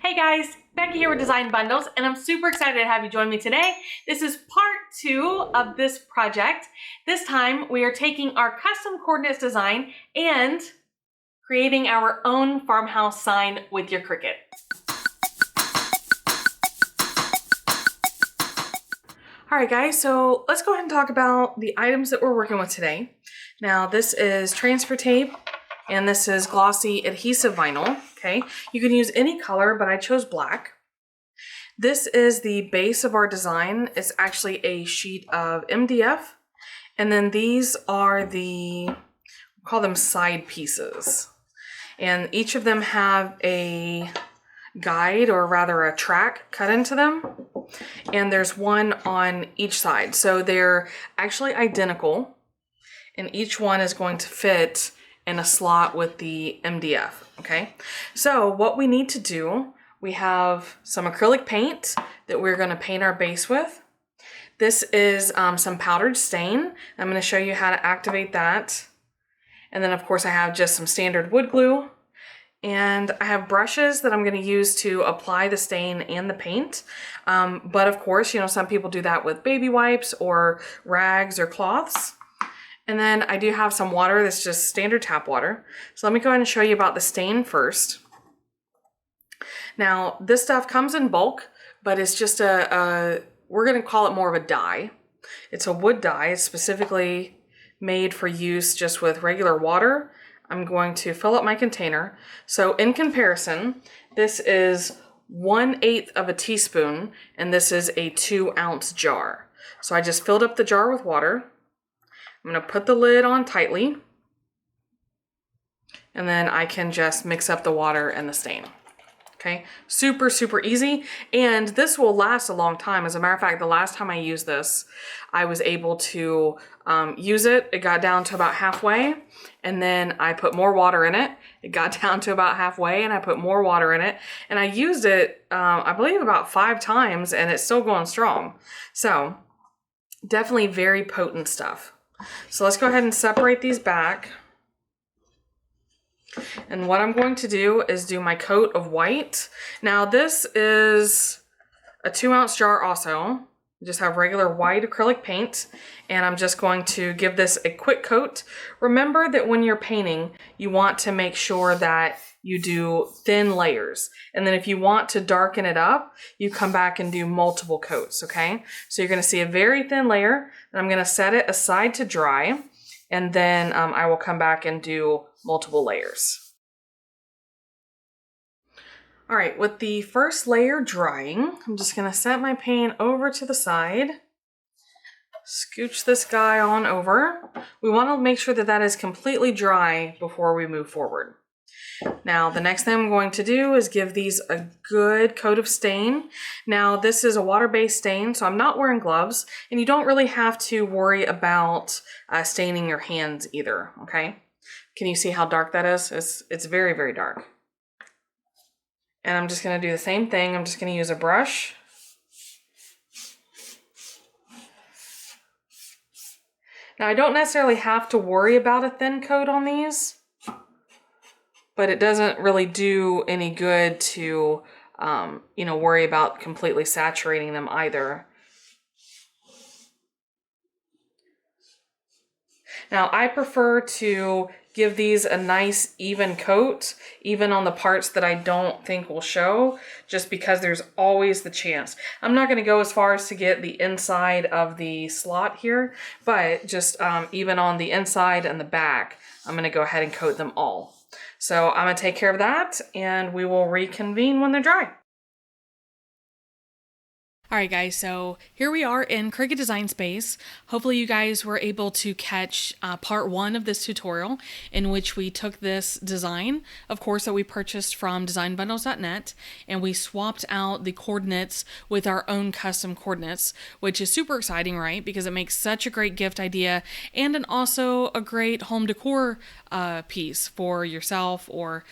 Hey guys, Becky here with Design Bundles, and I'm super excited to have you join me today. This is part 2 of this project. This time we are taking our custom coordinates design and creating our own farmhouse sign with your Cricut. Alright guys, so let's go ahead and talk about the items that we're working with today. Now this is transfer tape and this is glossy adhesive vinyl, okay? You can use any color, but I chose black. This is the base of our design. It's actually a sheet of MDF. And then these are we'll call them side pieces. And each of them have a guide, or rather a track cut into them. And there's one on each side. So they're actually identical. And each one is going to fit in a slot with the MDF, okay? So what we need to do, we have some acrylic paint that we're gonna paint our base with. This is some powdered stain. I'm gonna show you how to activate that. And then of course I have just some standard wood glue. And I have brushes that I'm gonna use to apply the stain and the paint. But of course, you know, some people do that with baby wipes or rags or cloths. And then I do have some water that's just standard tap water. So let me go ahead and show you about the stain first. Now this stuff comes in bulk, but it's just we're gonna call it more of a dye. It's a wood dye. It's specifically made for use just with regular water. I'm going to fill up my container. So in comparison, this is 1/8 of a teaspoon, and this is a 2-ounce jar. So I just filled up the jar with water. I'm gonna put the lid on tightly, and then I can just mix up the water and the stain. Okay, super, super easy. And this will last a long time. As a matter of fact, the last time I used this, I was able to use it. It got down to about halfway, and then I put more water in it. It got down to about halfway, and I put more water in it. And I used it, I believe about 5 times, and it's still going strong. So definitely very potent stuff. So let's go ahead and separate these back. And what I'm going to do is do my coat of white. Now this is a 2-ounce jar also. Just have regular white acrylic paint, and I'm just going to give this a quick coat. Remember that when you're painting, you want to make sure that you do thin layers. And then if you want to darken it up, you come back and do multiple coats, okay? So you're gonna see a very thin layer, and I'm gonna set it aside to dry, and then I will come back and do multiple layers. All right, with the first layer drying, I'm just gonna set my paint over to the side. Scooch this guy on over. We wanna make sure that that is completely dry before we move forward. Now, the next thing I'm going to do is give these a good coat of stain. Now, this is a water-based stain, so I'm not wearing gloves, and you don't really have to worry about staining your hands either, okay? Can you see how dark that is? It's very, very dark. And I'm just gonna do the same thing. I'm just gonna use a brush. Now, I don't necessarily have to worry about a thin coat on these, but it doesn't really do any good to, you know, worry about completely saturating them either. Now, I prefer to give these a nice even coat, even on the parts that I don't think will show, just because there's always the chance. I'm not gonna go as far as to get the inside of the slot here, but just even on the inside and the back, I'm gonna go ahead and coat them all. So I'm gonna take care of that, and we will reconvene when they're dry. Alright guys, so here we are in Cricut Design Space. Hopefully you guys were able to catch part 1 of this tutorial, in which we took this design, of course, that we purchased from designbundles.net, and we swapped out the coordinates with our own custom coordinates, which is super exciting, right? Because it makes such a great gift idea, and also a great home decor piece for yourself, or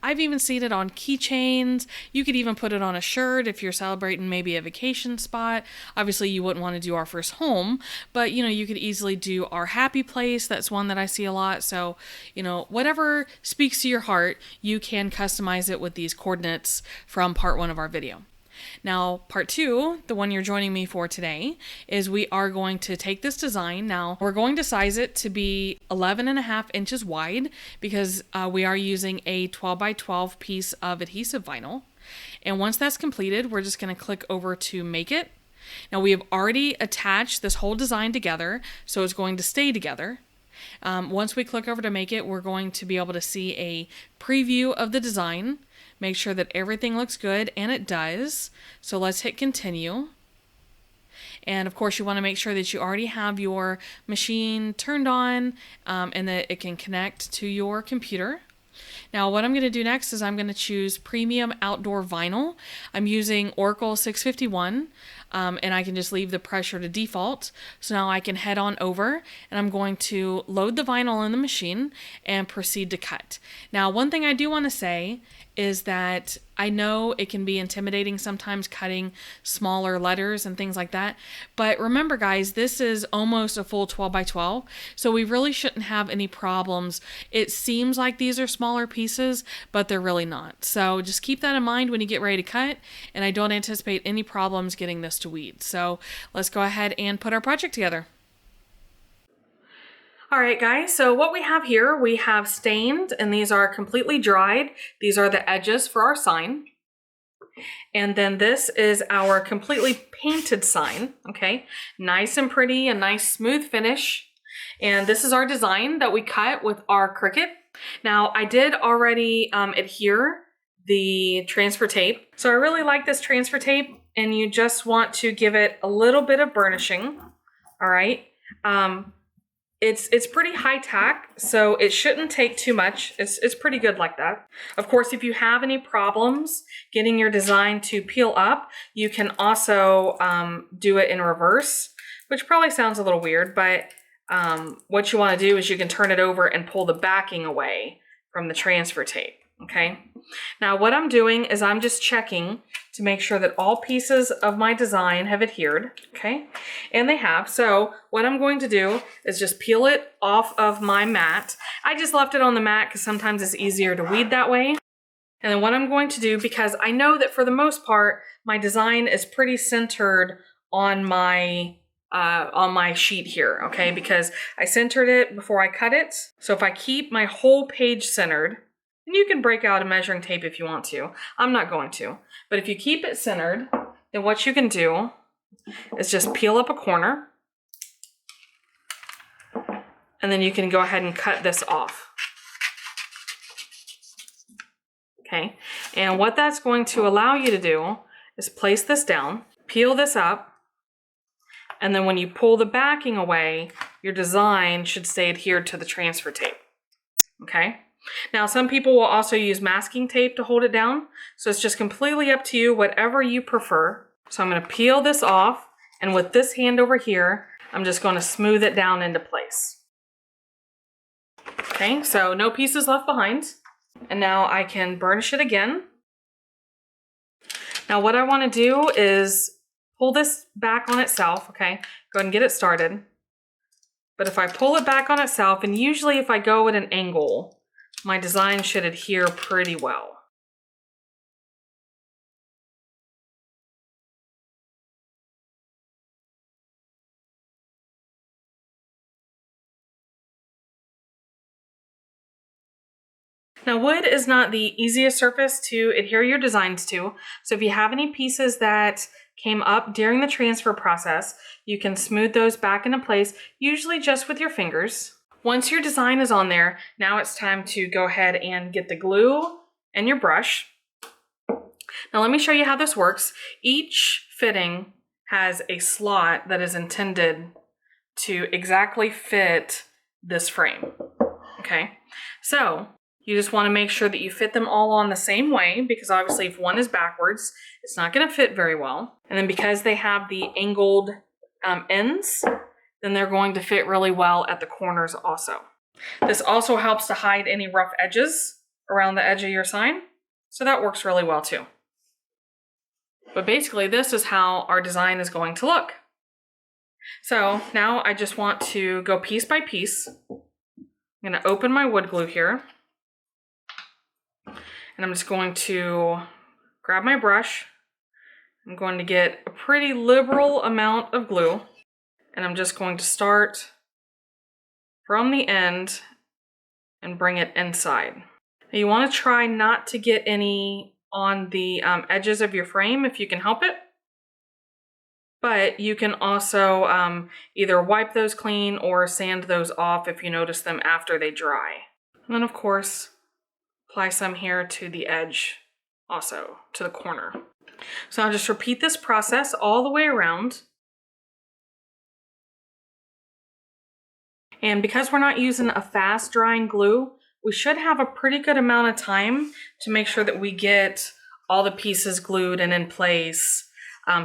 I've even seen it on keychains. You could even put it on a shirt if you're celebrating maybe a vacation spot. Obviously, you wouldn't want to do our first home, but you could easily do our happy place. That's one that I see a lot. So, whatever speaks to your heart, you can customize it with these coordinates from part 1 of our video. Now, part 2, the one you're joining me for today, is we are going to take this design. Now, we're going to size it to be 11.5 inches wide because we are using a 12 by 12 piece of adhesive vinyl. And once that's completed, we're just going to click over to Make It. Now, we have already attached this whole design together, so it's going to stay together. Once we click over to Make It, we're going to be able to see a preview of the design. Make sure that everything looks good, and it does. So let's hit continue. And of course, you want to make sure that you already have your machine turned on and that it can connect to your computer. Now, what I'm going to do next is I'm going to choose Premium Outdoor Vinyl. I'm using Oracle 651, and I can just leave the pressure to default. So now I can head on over, and I'm going to load the vinyl in the machine and proceed to cut. Now, one thing I do want to say is that I know it can be intimidating sometimes cutting smaller letters and things like that. But remember, guys, this is almost a full 12 by 12, so we really shouldn't have any problems. It seems like these are smaller pieces, but they're really not. So just keep that in mind when you get ready to cut, and I don't anticipate any problems getting this to weed. So let's go ahead and put our project together. All right, guys, so what we have here, we have stained, and these are completely dried. These are the edges for our sign. And then this is our completely painted sign, okay? Nice and pretty, a nice smooth finish. And this is our design that we cut with our Cricut. Now, I did already adhere the transfer tape. So I really like this transfer tape, and you just want to give it a little bit of burnishing, all right? It's pretty high tack, so it shouldn't take too much. It's pretty good like that. Of course, if you have any problems getting your design to peel up, you can also do it in reverse, which probably sounds a little weird, but what you want to do is you can turn it over and pull the backing away from the transfer tape, okay? Now, what I'm doing is I'm just checking to make sure that all pieces of my design have adhered, okay? And they have. So what I'm going to do is just peel it off of my mat. I just left it on the mat because sometimes it's easier to weed that way. And then what I'm going to do, because I know that for the most part, my design is pretty centered on my sheet here, okay? Because I centered it before I cut it. So if I keep my whole page centered, and you can break out a measuring tape if you want to. I'm not going to. But if you keep it centered, then what you can do is just peel up a corner. And then you can go ahead and cut this off. Okay. And what that's going to allow you to do is place this down, peel this up, and then when you pull the backing away, your design should stay adhered to the transfer tape. Okay. Now, some people will also use masking tape to hold it down, so it's just completely up to you, whatever you prefer. So I'm going to peel this off, and with this hand over here, I'm just going to smooth it down into place. Okay, so no pieces left behind. And now I can burnish it again. Now what I want to do is pull this back on itself, okay? Go ahead and get it started. But if I pull it back on itself, and usually if I go at an angle, my design should adhere pretty well. Now, wood is not the easiest surface to adhere your designs to, so if you have any pieces that came up during the transfer process, you can smooth those back into place, usually just with your fingers. Once your design is on there, now it's time to go ahead and get the glue and your brush. Now let me show you how this works. Each fitting has a slot that is intended to exactly fit this frame, okay? So you just want to make sure that you fit them all on the same way, because obviously if one is backwards, it's not going to fit very well. And then because they have the angled ends, then they're going to fit really well at the corners also. This also helps to hide any rough edges around the edge of your sign. So that works really well too. But basically this is how our design is going to look. So now I just want to go piece by piece. I'm going to open my wood glue here. And I'm just going to grab my brush. I'm going to get a pretty liberal amount of glue. And I'm just going to start from the end and bring it inside. Now you want to try not to get any on the edges of your frame if you can help it. But you can also either wipe those clean or sand those off if you notice them after they dry. And then of course, apply some here to the edge also, to the corner. So I'll just repeat this process all the way around. And because we're not using a fast drying glue, we should have a pretty good amount of time to make sure that we get all the pieces glued and in place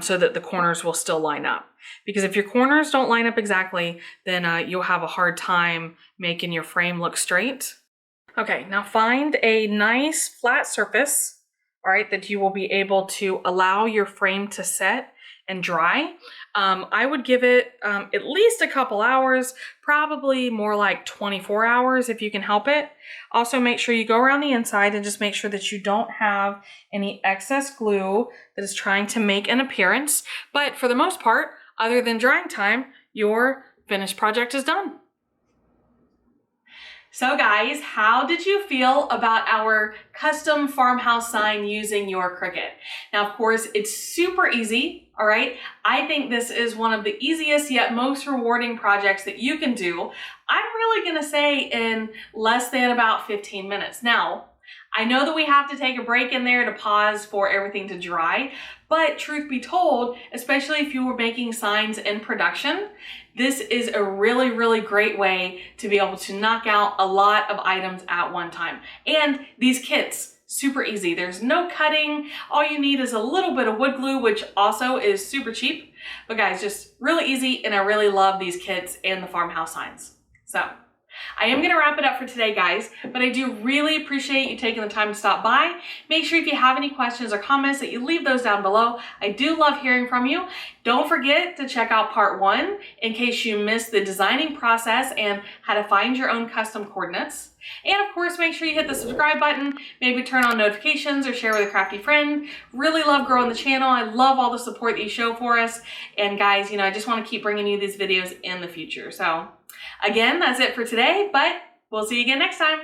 so that the corners will still line up. Because if your corners don't line up exactly, then you'll have a hard time making your frame look straight. Okay, now find a nice flat surface, all right, that you will be able to allow your frame to set and dry. I would give it at least a couple hours, probably more like 24 hours if you can help it. Also make sure you go around the inside and just make sure that you don't have any excess glue that is trying to make an appearance. But for the most part, other than drying time, your finished project is done. So guys, how did you feel about our custom farmhouse sign using your Cricut? Now, of course, it's super easy, all right? I think this is one of the easiest yet most rewarding projects that you can do. I'm really gonna say in less than about 15 minutes. Now, I know that we have to take a break in there to pause for everything to dry, but truth be told, especially if you were making signs in production, this is a really, really great way to be able to knock out a lot of items at one time. And these kits, super easy. There's no cutting. All you need is a little bit of wood glue, which also is super cheap. But guys, just really easy, and I really love these kits and the farmhouse signs. So I am going to wrap it up for today, guys, but I do really appreciate you taking the time to stop by. Make sure if you have any questions or comments that you leave those down below. I do love hearing from you. Don't forget to check out part 1 in case you missed the designing process and how to find your own custom coordinates. And of course, make sure you hit the subscribe button, maybe turn on notifications or share with a crafty friend. Really love growing the channel. I love all the support that you show for us. And guys, I just want to keep bringing you these videos in the future. So again, that's it for today, but we'll see you again next time.